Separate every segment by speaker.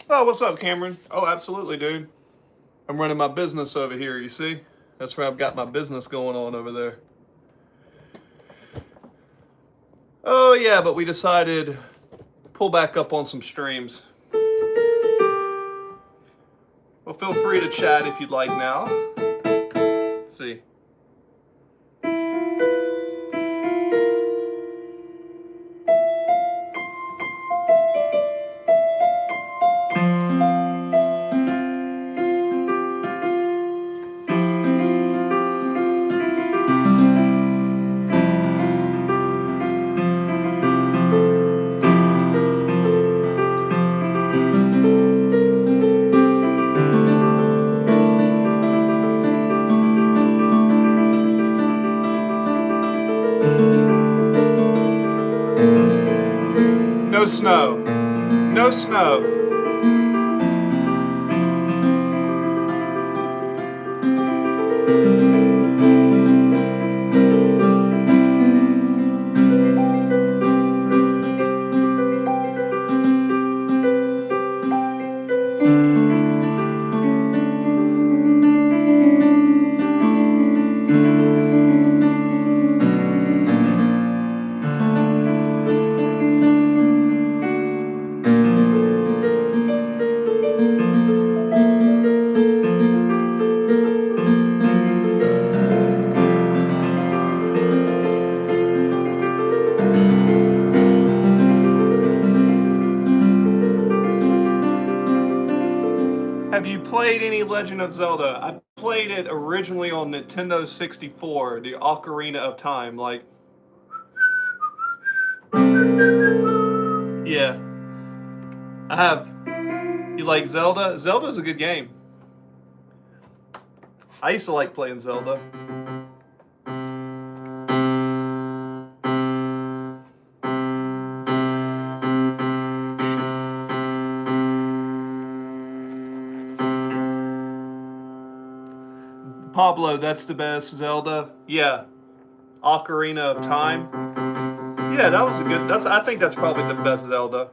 Speaker 1: Oh, what's up, Cameron? Oh, absolutely, dude. I'm running my business over here, you see? That's where I've got my business going on over there. Oh, yeah, but we decided pull back up on some streams. Well, feel free to chat if you'd like now. Let's see. No snow. No snow. Have you played any Legend of Zelda? I played it originally on Nintendo 64, the Ocarina of Time. Yeah, I have. You like Zelda? Zelda's a good game. I used to like playing Zelda. Pablo, that's the best Zelda. Yeah, Ocarina of Time. Yeah, that was a good. I think that's probably the best Zelda.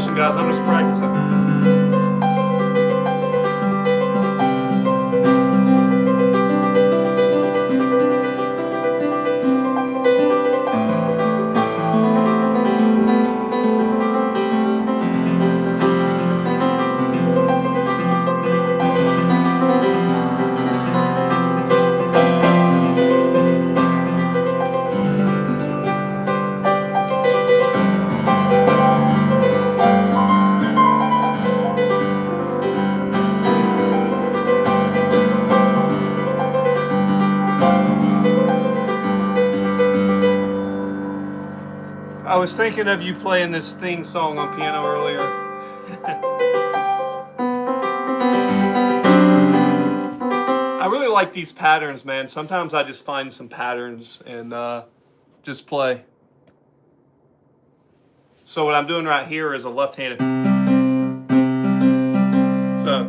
Speaker 1: competition, guys. I'm just practicing. I was thinking of you playing this theme song on piano earlier. I really like these patterns, man. Sometimes I just find some patterns and just play. So what I'm doing right here is a left-handed. So.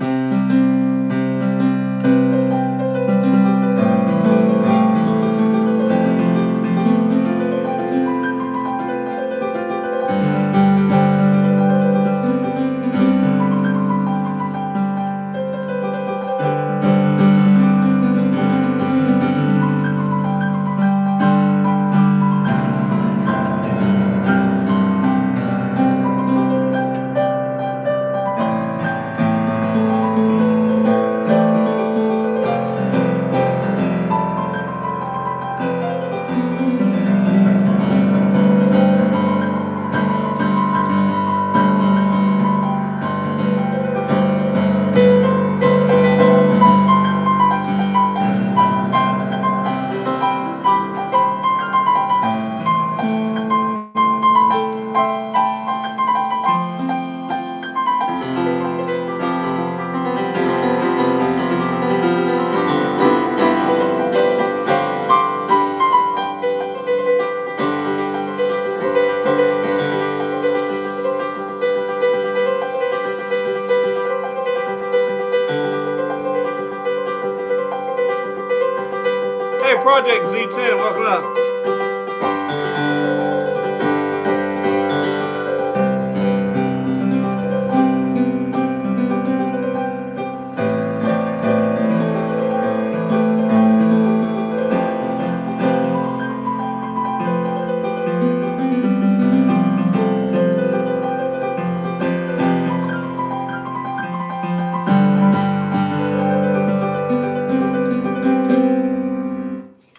Speaker 1: Hey, Project Z10, welcome up.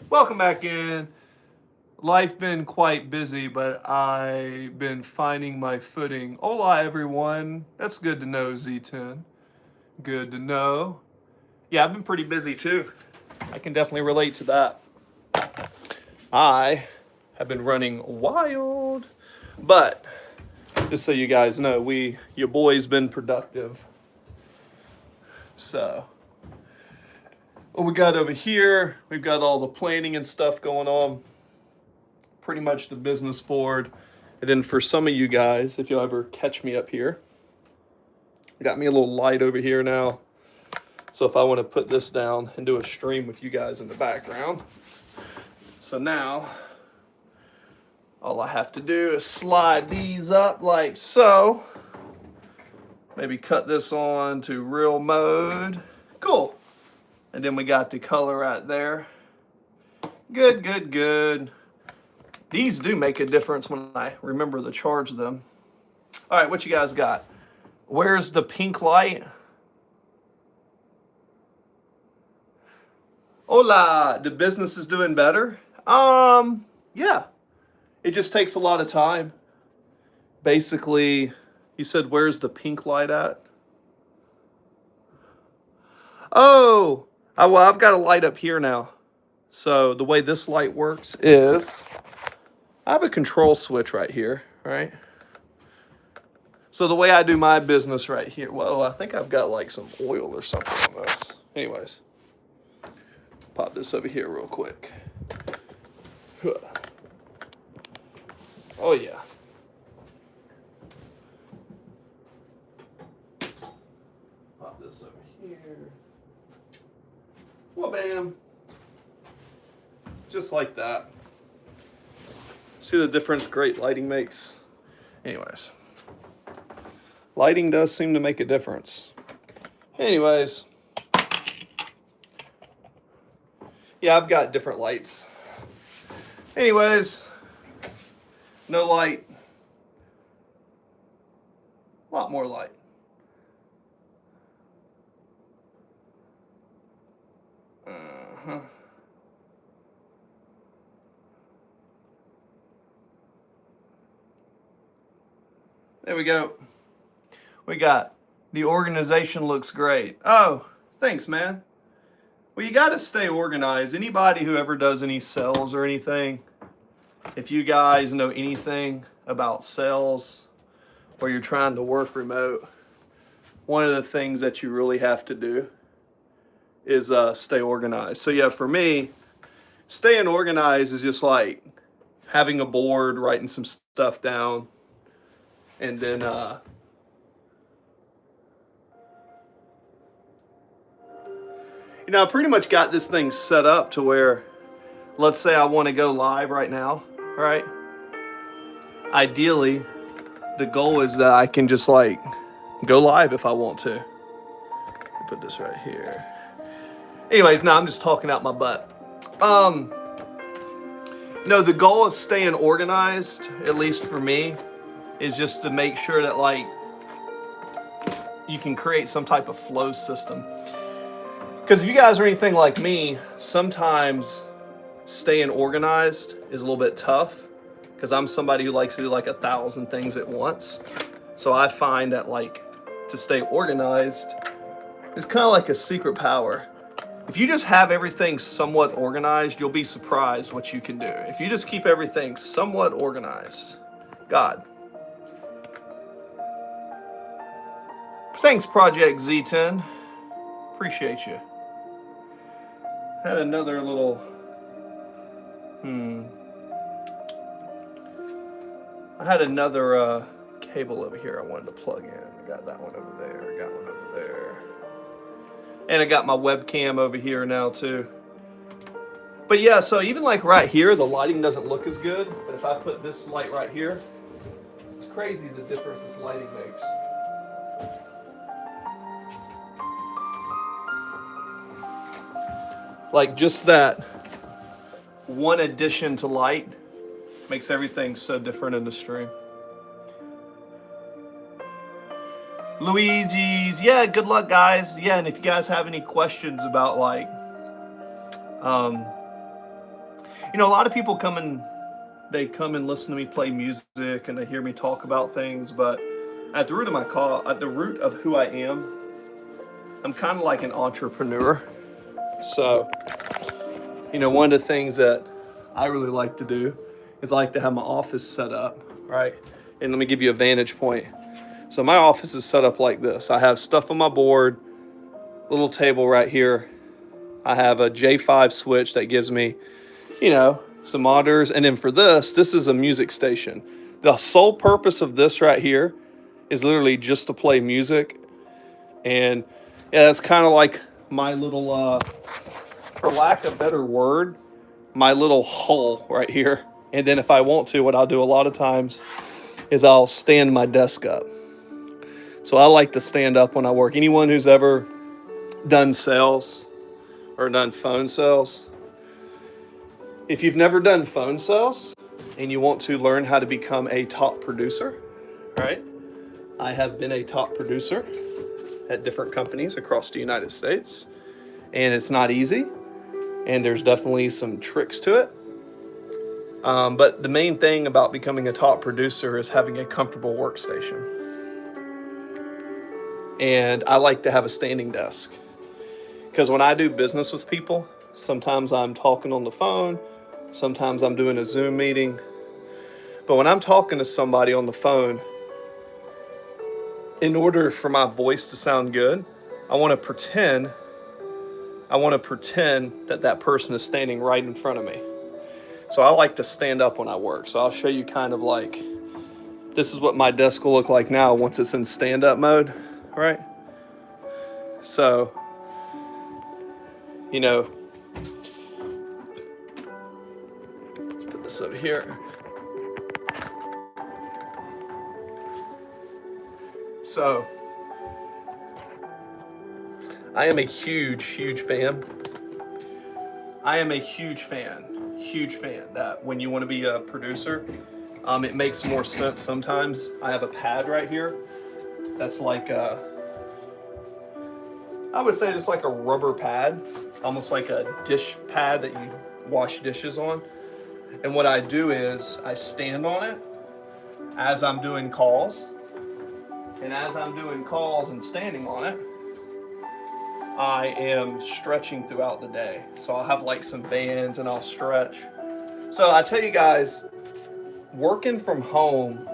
Speaker 1: Welcome back in. Life been quite busy, but I've been finding my footing. Hola, everyone. That's good to know, Z10. Good to know. Yeah, I've been pretty busy too. I can definitely relate to that. I have been running wild, but just so you guys know, your boy's been productive. So, what we got over here, we've got all the planning and stuff going on. Pretty much the business board. And then for some of you guys, if you'll ever catch me up here, I got me a little light over here now. So if I want to put this down and do a stream with you guys in the background. So now, all I have to do is slide these up like so. Maybe cut this on to real mode. Cool. And then we got the color right there. Good, good, good. These do make a difference when I remember to charge them. All right, what you guys got? Where's the pink light? Hola, the business is doing better? Yeah. It just takes a lot of time. Basically, you said, where's the pink light at? Oh, well, I've got a light up here now. So the way this light works is, I have a control switch right here, right? So the way I do my business right here, well, I think I've got like some oil or something on this. Anyways, pop this over here real quick. Oh yeah. Pop this over here. Well, bam. Just like that. See the difference great lighting makes? Anyways. Lighting does seem to make a difference. Anyways, yeah, I've got different lights. Anyways, no light, a lot more light. There we go. We got the organization looks great. Oh, thanks, man. Well, you got to stay organized. Anybody who ever does any sales or anything, if you guys know anything about sales or you're trying to work remote, one of the things that you really have to do is stay organized. So yeah, for me, staying organized is just like having a board, writing some stuff down, and then you know, I pretty much got this thing set up to where, let's say I want to go live right now, right? Ideally, the goal is that I can just like go live if I want to. Put this right here. Anyways, no, I'm just talking out my butt. No, the goal of staying organized, at least for me, is just to make sure that like you can create some type of flow system. Because if you guys are anything like me, sometimes staying organized is a little bit tough because I'm somebody who likes to do like 1,000 things at once. So I find that like to stay organized is kind of like a secret power. If you just have everything somewhat organized, you'll be surprised what you can do. If you just keep everything somewhat organized. God. Thanks, Project Z10. Appreciate you. Had another little, I had another cable over here I wanted to plug in. I got that one over there, I got one over there. And I got my webcam over here now too. But yeah, so even like right here, the lighting doesn't look as good. But if I put this light right here, it's crazy the difference this lighting makes. Like just that one addition to light makes everything so different in the stream. Luigi's, yeah, good luck guys. Yeah, and if you guys have any questions about like, you know, a lot of people they come and listen to me play music and they hear me talk about things, but at the root of who I am, I'm kind of like an entrepreneur. So, you know, one of the things that I really like to do is I like to have my office set up, right? And let me give you a vantage point. So my office is set up like this. I have stuff on my board, little table right here. I have a J5 switch that gives me, you know, some monitors. And then for this is a music station. The sole purpose of this right here is literally just to play music. And yeah, that's kind of like my little, for lack of a better word, my little hole right here. And then if I want to, what I'll do a lot of times is I'll stand my desk up. So I like to stand up when I work. Anyone who's ever done sales or done phone sales, if you've never done phone sales and you want to learn how to become a top producer, right? I have been a top producer at different companies across the United States, and it's not easy, and there's definitely some tricks to it. But the main thing about becoming a top producer is having a comfortable workstation. And I like to have a standing desk because when I do business with people, sometimes I'm talking on the phone, sometimes I'm doing a Zoom meeting. But when I'm talking to somebody on the phone, in order for my voice to sound good, I want to pretend that that person is standing right in front of me. So I like to stand up when I work. So I'll show you kind of like, this is what my desk will look like now once it's in stand-up mode, right? So, you know, let's put this over here. So I am a huge fan. I am a huge fan that when you want to be a producer, it makes more sense sometimes. I have a pad right here that's like I would say it's like a rubber pad, almost like a dish pad that you wash dishes on. And what I do is I stand on it as I'm doing calls. And as I'm doing calls and standing on it, I am stretching throughout the day. So I'll have like some bands and I'll stretch. So I tell you guys, working from home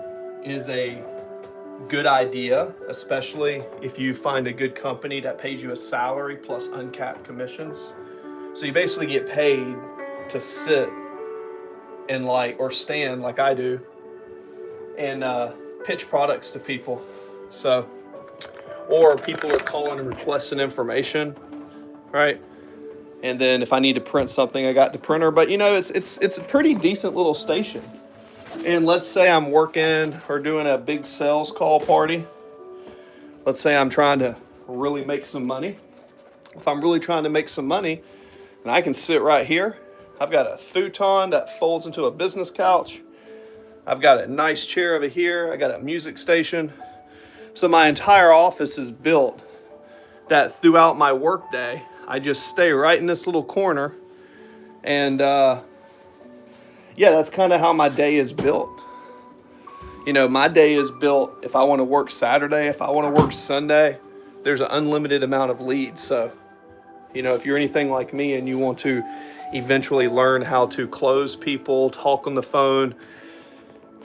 Speaker 1: is a good idea, especially if you find a good company that pays you a salary plus uncapped commissions. So you basically get paid to sit and or stand like I do and pitch products to people. So, or people are calling and requesting information, right? And then if I need to print something, I got the printer. But it's a pretty decent little station. And let's say I'm working or doing a big sales call party. Let's say I'm trying to really make some money. If I'm really trying to make some money, and I can sit right here. I've got a futon that folds into a business couch. I've got a nice chair over here. I got a music station. So my entire office is built that throughout my workday, I just stay right in this little corner. And yeah, that's kind of how my day is built. My day is built if I want to work Saturday, if I want to work Sunday, there's an unlimited amount of leads. So, if you're anything like me and you want to eventually learn how to close people, talk on the phone,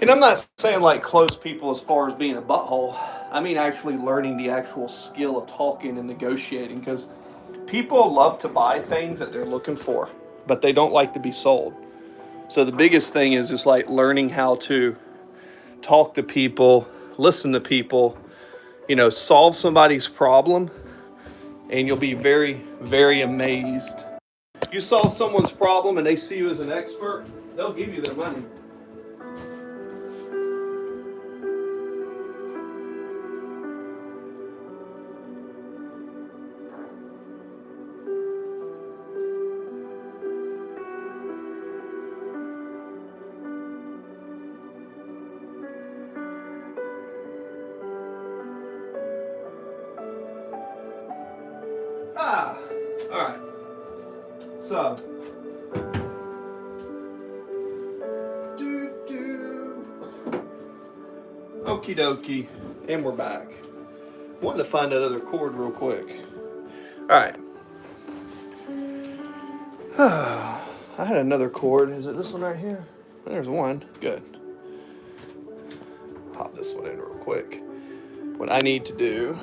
Speaker 1: and I'm not saying like close people as far as being a butthole. I mean actually learning the actual skill of talking and negotiating, because people love to buy things that they're looking for, but they don't like to be sold. So the biggest thing is just like learning how to talk to people, listen to people, solve somebody's problem, and you'll be very, very amazed. You solve someone's problem and they see you as an expert, they'll give you their money. All right. So, okie dokie, and we're back. Wanted to find that other cord real quick. All right. I had another cord. Is it this one right here? There's one. Good. Pop this one in real quick. What I need to do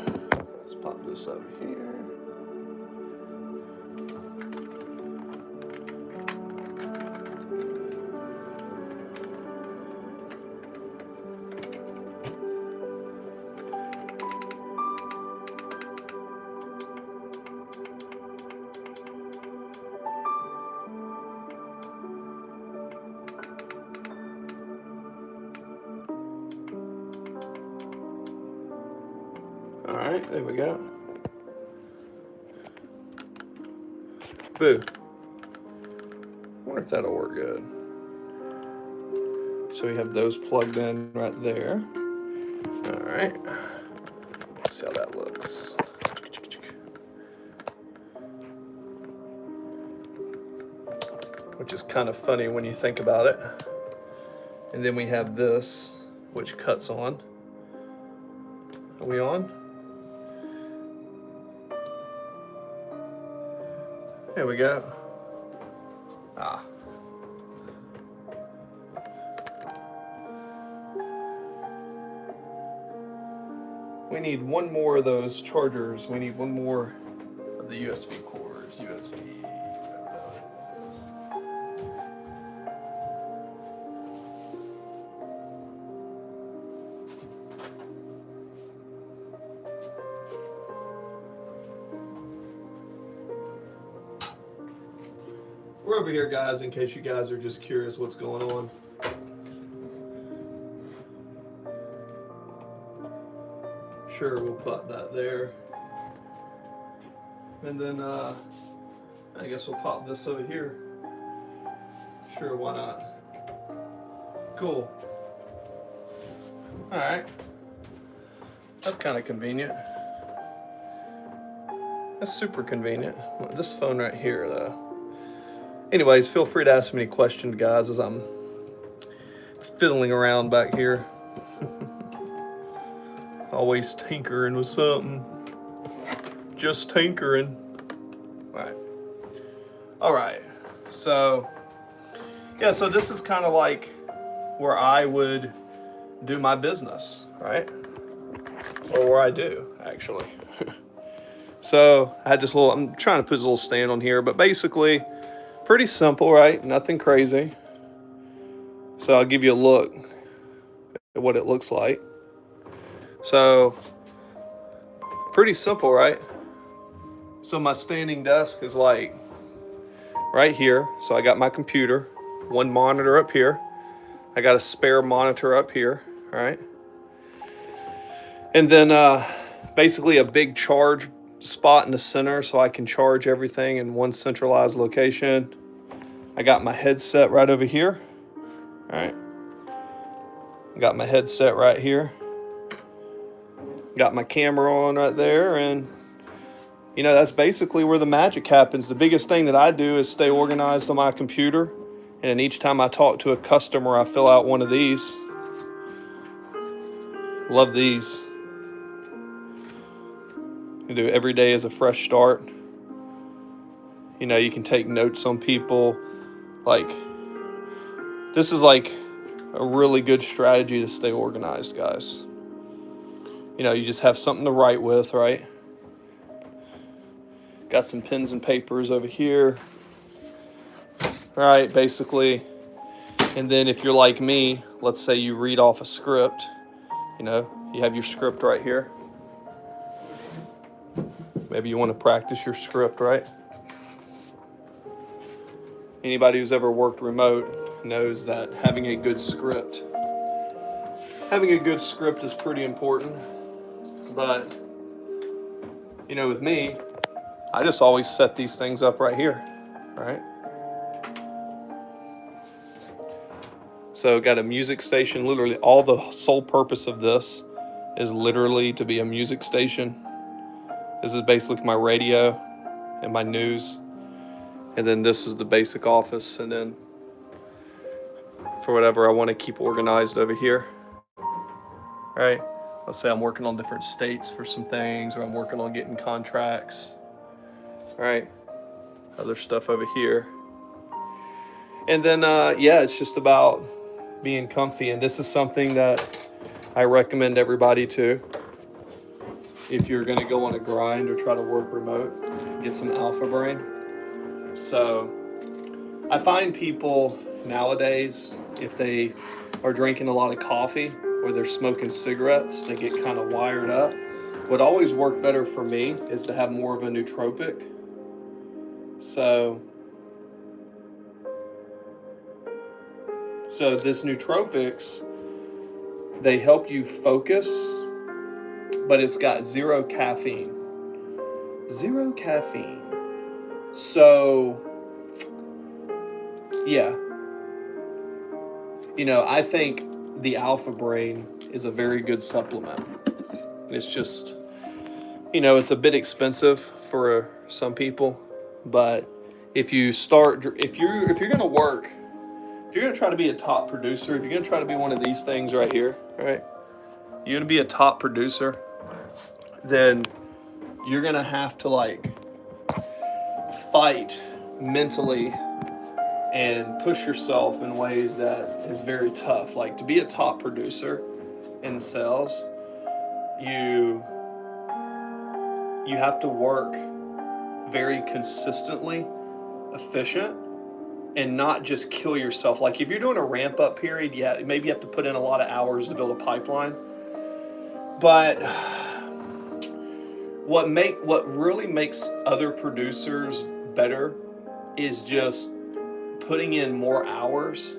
Speaker 1: is pop this over here. All right, there we go. Boo. Wonder if that'll work good. So we have those plugged in right there. All right. Let's see how that looks. Which is kind of funny when you think about it. And then we have this, which cuts on. Are we on? There we go. We need one more of those chargers. We need one more of the USB cords. USB. We're over here, guys, in case you guys are just curious what's going on. Sure, we'll put that there. And then I guess we'll pop this over here. Sure, why not? Cool. All right. That's kind of convenient. That's super convenient. This phone right here, though. Anyways, feel free to ask me any questions, guys, as I'm fiddling around back here. Always tinkering with something. Just tinkering. All right. So, yeah, so this is kind of like where I would do my business, right? Or where I do, actually. So I had this little, I'm trying to put this little stand on here, but basically pretty simple, right? Nothing crazy. So I'll give you a look at what it looks like. So pretty simple, right? So my standing desk is like right here. So I got my computer, one monitor up here. I got a spare monitor up here, all right? And then basically a big charge spot in the center so I can charge everything in one centralized location. I got my headset right over here, all right? Got my headset right here. Got my camera on right there, and you know, that's basically where the magic happens. The biggest thing that I do is stay organized on my computer, and each time I talk to a customer, I fill out one of these. Love these. You do every day as a fresh start. You know, you can take notes on people. Like, this is like a really good strategy to stay organized, guys. You know, you just have something to write with, right? Got some pens and papers over here. Right, basically. And then if you're like me, let's say you read off a script, you know, you have your script right here. Maybe you want to practice your script, right? Anybody who's ever worked remote knows that having a good script is pretty important. But, you know, with me, I just always set these things up right here, right? So got a music station. Literally all the sole purpose of this is literally to be a music station. This is basically my radio and my news. And then this is the basic office. And then for whatever I want to keep organized over here, right? Let's say I'm working on different states for some things, or I'm working on getting contracts, right? Other stuff over here. And then, yeah, it's just about being comfy. And this is something that I recommend everybody to. If you're going to go on a grind or try to work remote, get some alpha brain. So I find people nowadays, if they are drinking a lot of coffee or they're smoking cigarettes, they get kind of wired up. What always worked better for me is to have more of a nootropic. So this nootropics, they help you focus, but it's got zero caffeine. Zero caffeine. So, yeah. You know, I think the Alpha Brain is a very good supplement. It's just, you know, it's a bit expensive for some people, but if you're going to work, if you're going to try to be a top producer, if you're going to try to be one of these things right here, right? You're going to be a top producer, then you're going to have to like fight mentally and push yourself in ways that is very tough. Like to be a top producer in sales, you have to work very consistently, efficient, and not just kill yourself. Like if you're doing a ramp up period, yeah, maybe you have to put in a lot of hours to build a pipeline. But what really makes other producers better is just putting in more hours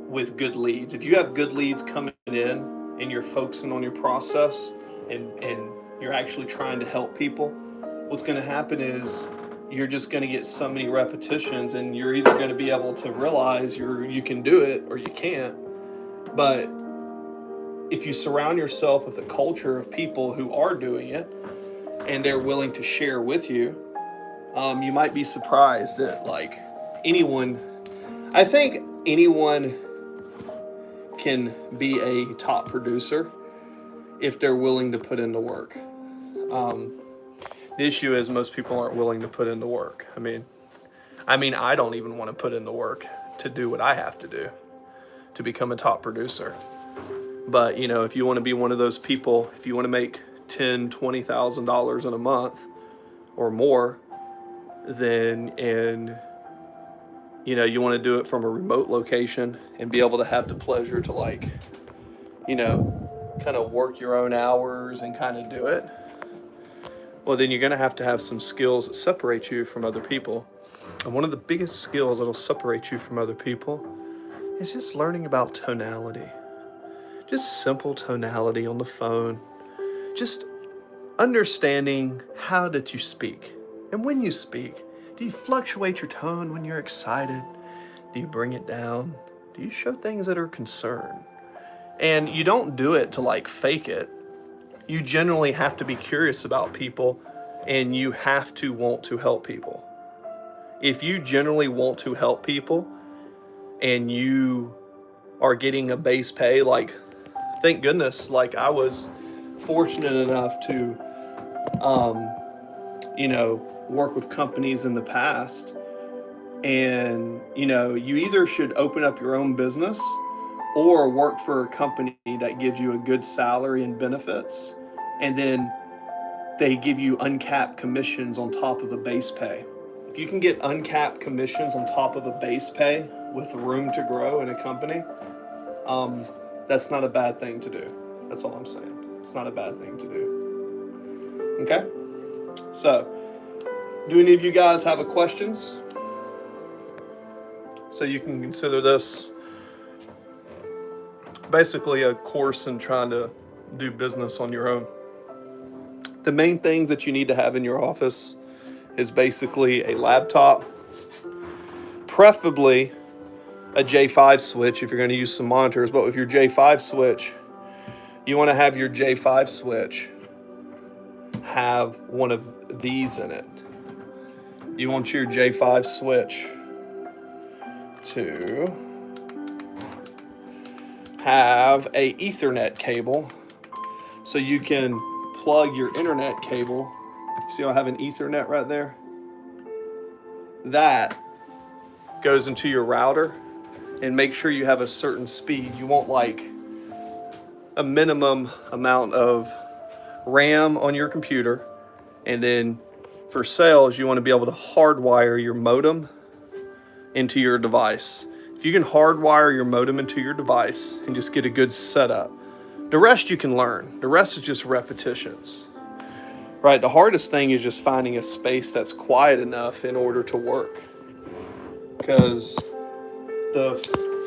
Speaker 1: with good leads. If you have good leads coming in and you're focusing on your process, and you're actually trying to help people, what's going to happen is you're just going to get so many repetitions, and you're either going to be able to realize you can do it or you can't. But if you surround yourself with a culture of people who are doing it and they're willing to share with you, you might be surprised that like anyone, I think anyone can be a top producer if they're willing to put in the work. The issue is most people aren't willing to put in the work. I mean, I don't even want to put in the work to do what I have to do to become a top producer. But, you know, if you want to be one of those people, if you want to make $10,000, $20,000 in a month or more, then, and, you know, you want to do it from a remote location and be able to have the pleasure to, like, you know, kind of work your own hours and kind of do it, well, then you're going to have some skills that separate you from other people. And one of the biggest skills that'll separate you from other people is just learning about tonality. Just simple tonality on the phone. Just understanding how that you speak. And when you speak, do you fluctuate your tone when you're excited? Do you bring it down? Do you show things that are concerned? And you don't do it to like fake it. You generally have to be curious about people, and you have to want to help people. If you generally want to help people and you are getting a base pay, like, thank goodness, like I was fortunate enough to, you know, work with companies in the past. And, you know, you either should open up your own business or work for a company that gives you a good salary and benefits, and then they give you uncapped commissions on top of the base pay. If you can get uncapped commissions on top of a base pay with room to grow in a company, that's not a bad thing to do. That's all I'm saying. It's not a bad thing to do. Okay? So, do any of you guys have questions? So you can consider this basically a course in trying to do business on your own. The main things that you need to have in your office is basically a laptop, preferably a J5 switch if you're going to use some monitors. But with your J5 switch, you want to have your J5 switch have one of these in it. You want your J5 switch to have a Ethernet cable, so you can plug your internet cable. See how I have an Ethernet right there? That goes into your router, and make sure you have a certain speed. You want like a minimum amount of RAM on your computer, and then for sales, you want to be able to hardwire your modem into your device. If you can hardwire your modem into your device and just get a good setup, the rest you can learn. The rest is just repetitions, right? The hardest thing is just finding a space that's quiet enough in order to work. Because the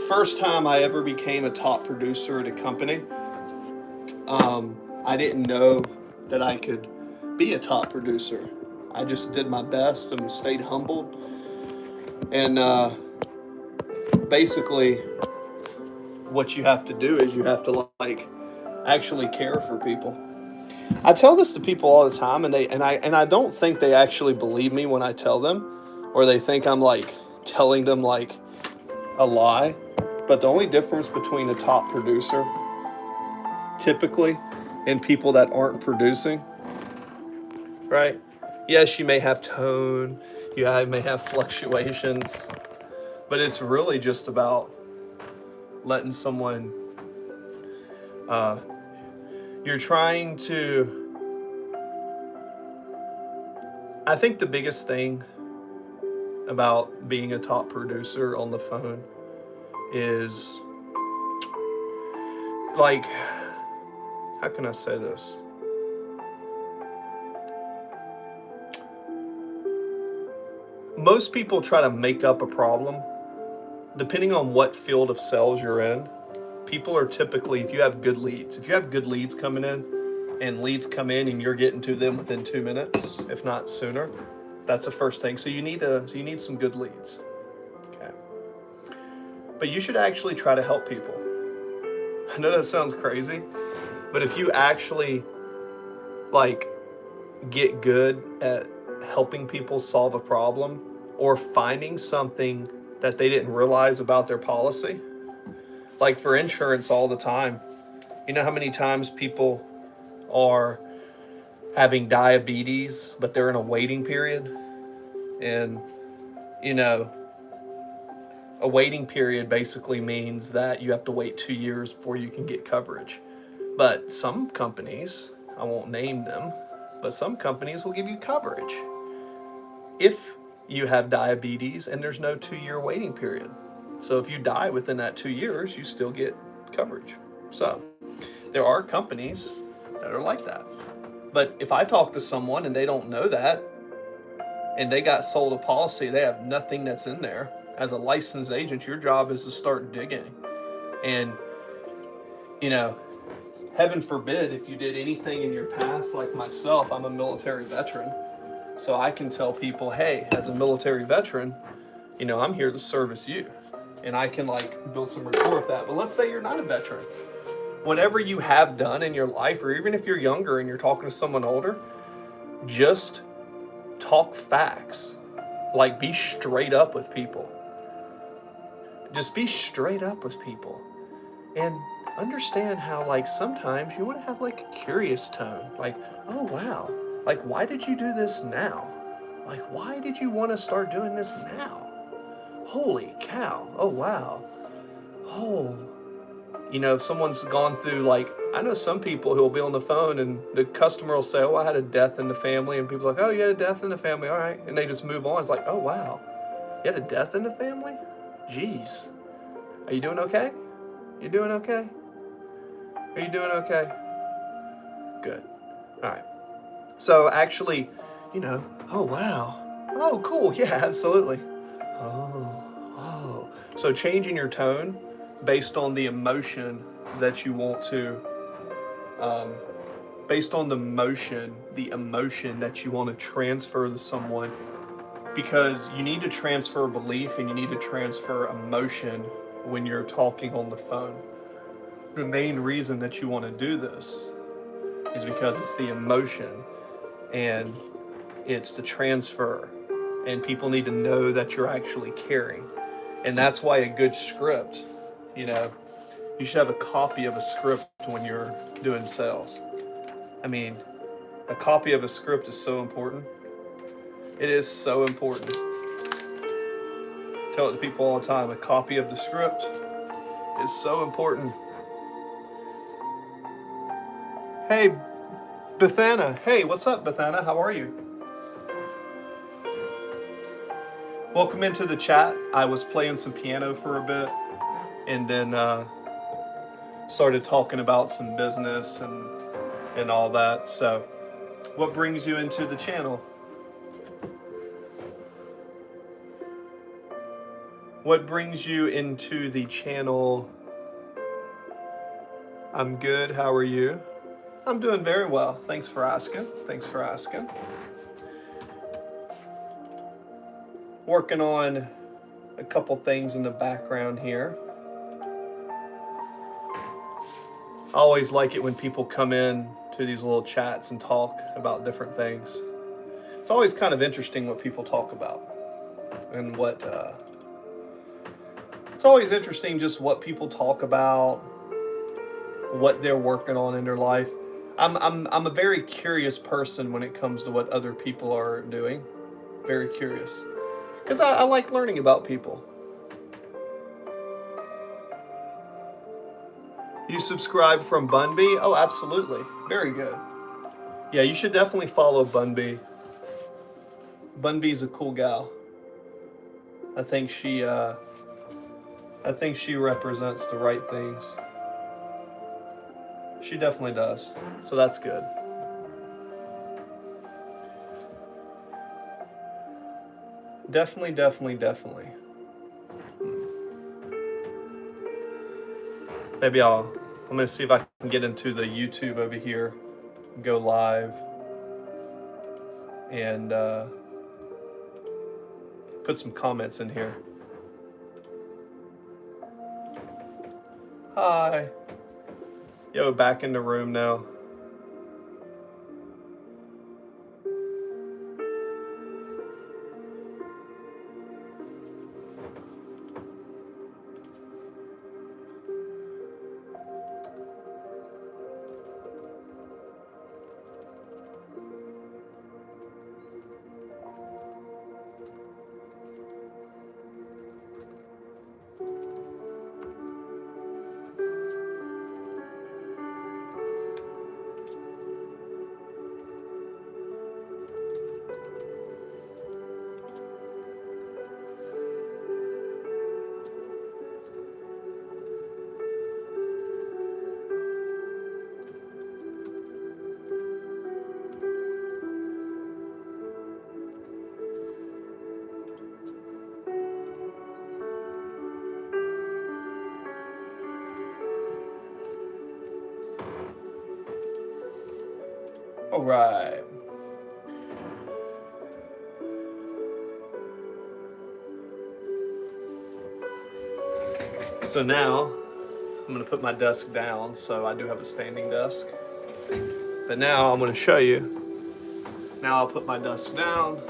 Speaker 1: first time I ever became a top producer at a company, I didn't know that I could be a top producer. I just did my best and stayed humbled. And basically, what you have to do is you have to like actually care for people. I tell this to people all the time, and I don't think they actually believe me when I tell them, or they think I'm like telling them like a lie. But the only difference between a top producer typically and people that aren't producing, right? Yes, you may have tone, you may have fluctuations, but it's really just about letting someone, you're trying to, I think the biggest thing about being a top producer on the phone is, like, how can I say this? Most people try to make up a problem. Depending on what field of sales you're in, people are typically, if you have good leads coming in, and leads come in and you're getting to them within 2 minutes, if not sooner, that's the first thing. So you need some good leads. Okay. But you should actually try to help people. I know that sounds crazy, but if you actually like get good at helping people solve a problem or finding something that they didn't realize about their policy, like for insurance all the time, you know how many times people are having diabetes, but they're in a waiting period? And, you know, a waiting period basically means that you have to wait 2 years before you can get coverage. But some companies, I won't name them, but some companies will give you coverage if you have diabetes and there's no 2-year waiting period. So if you die within that 2 years, you still get coverage. So there are companies that are like that. But if I talk to someone and they don't know that, and they got sold a policy, they have nothing that's in there. As a licensed agent, your job is to start digging. And, you know, heaven forbid if you did anything in your past, like myself, I'm a military veteran. So I can tell people, hey, as a military veteran, you know, I'm here to service you. And I can like build some rapport with that. But let's say you're not a veteran. Whatever you have done in your life, or even if you're younger and you're talking to someone older, just talk facts. Like, be straight up with people. Just be straight up with people. And understand how, like, sometimes you want to have, like, a curious tone. Like, oh, wow. Like, why did you do this now? Like, why did you want to start doing this now? Holy cow. Oh, wow. Oh. You know, if someone's gone through, like, I know some people who will be on the phone and the customer will say, oh, I had a death in the family. And people are like, oh, you had a death in the family. All right. And they just move on. It's like, oh, wow. You had a death in the family? Jeez. Are you doing okay? You doing okay? Are you doing okay? Good. All right. So actually, you know, oh, wow. Oh, cool. Yeah, absolutely. Oh. So changing your tone based on the emotion that you want to, based on the emotion that you want to transfer to someone, because you need to transfer belief and you need to transfer emotion when you're talking on the phone. The main reason that you want to do this is because it's the emotion and it's the transfer, and people need to know that you're actually caring. And that's why a good script, you know, you should have a copy of a script when you're doing sales. I mean, a copy of a script is so important. It is so important. Tell it to people all the time. A copy of the script is so important. Hey, Bethana. Hey, what's up, Bethana? How are you? Welcome into the chat. I was playing some piano for a bit and then started talking about some business and all that. So, what brings you into the channel? What brings you into the channel? I'm good. How are you? I'm doing very well. Thanks for asking. Thanks for asking. Working on a couple things in the background here. I always like it when people come in to these little chats and talk about different things. It's always kind of interesting what people talk about and what it's always interesting just what people talk about, what they're working on in their life. I'm a very curious person when it comes to what other people are doing. Very curious. Because I like learning about people. You subscribe from Bunby? Oh, absolutely. Very good. Yeah, you should definitely follow Bunby. Bunby's a cool gal. I think she represents the right things. She definitely does. So that's good. Definitely. Maybe I'm gonna see if I can get into the YouTube over here go live and put some comments in here. Hi. Yo, back in the room now. All right. So now I'm going to put my desk down. So I do have a standing desk. But now I'm going to show you. Now I'll put my desk down.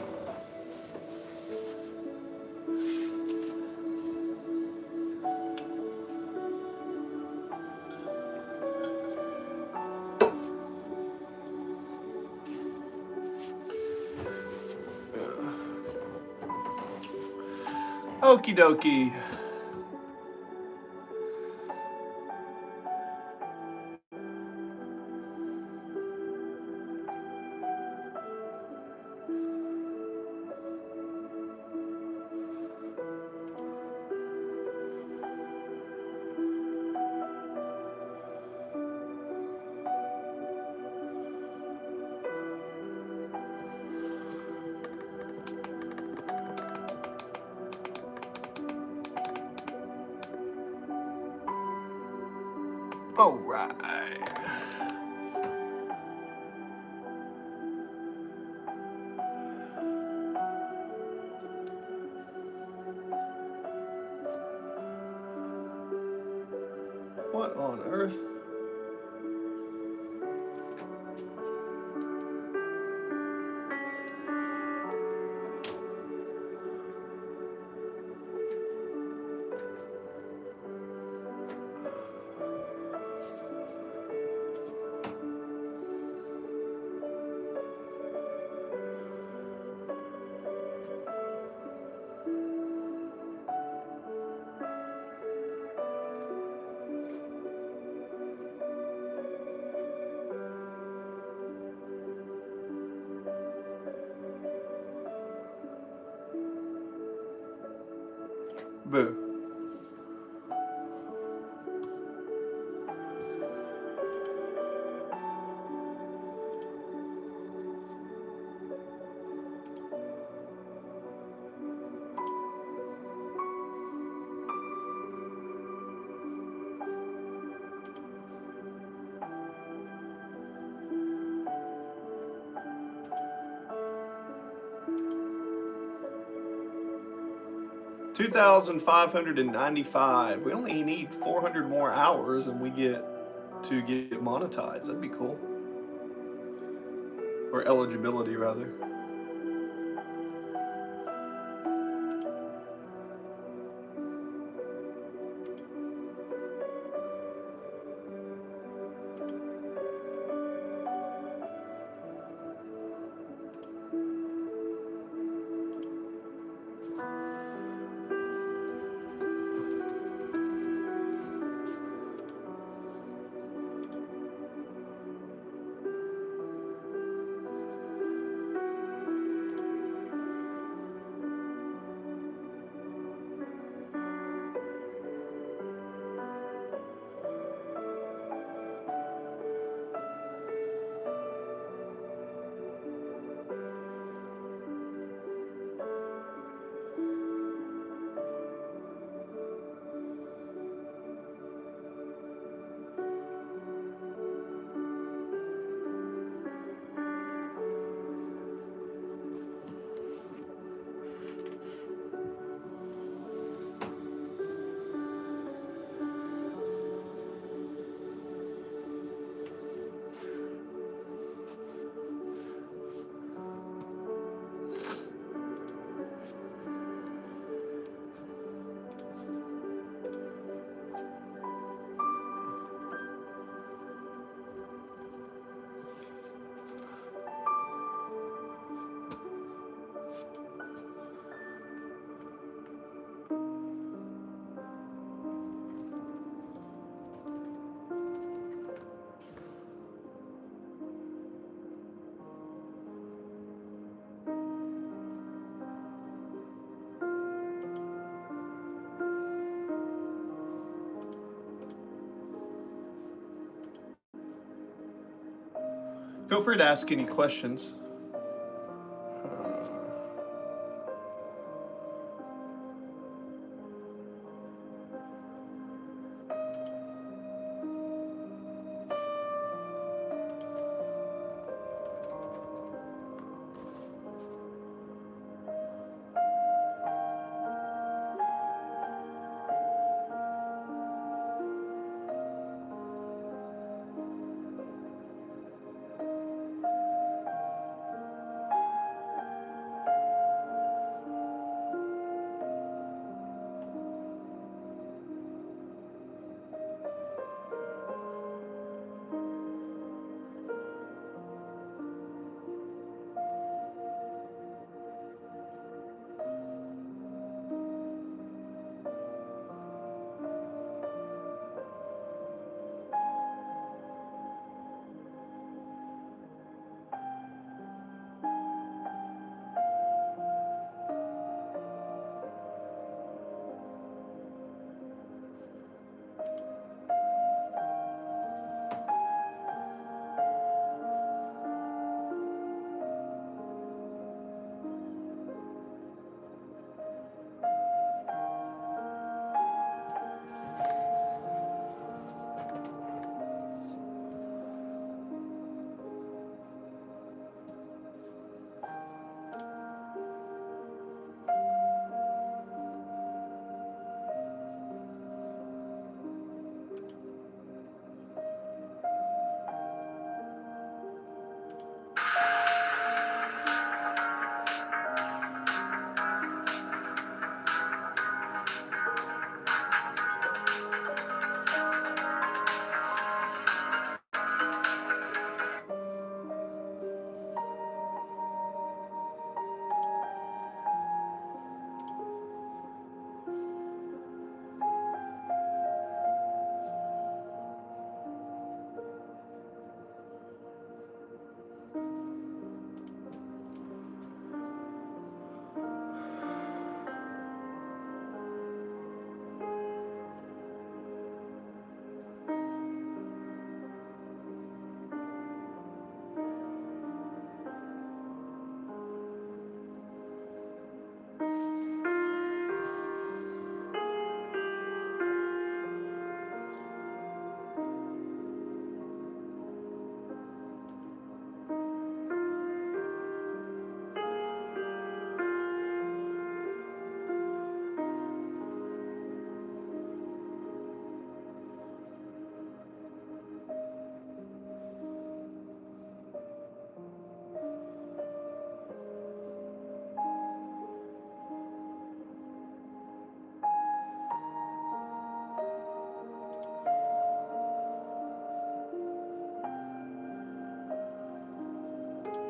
Speaker 1: Okie dokie. All right. What on earth? Boo. $2,595. We only need 400 more hours and we get to get monetized. That'd be cool. Or eligibility, rather. Feel free to ask any questions.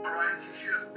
Speaker 2: All right, you should.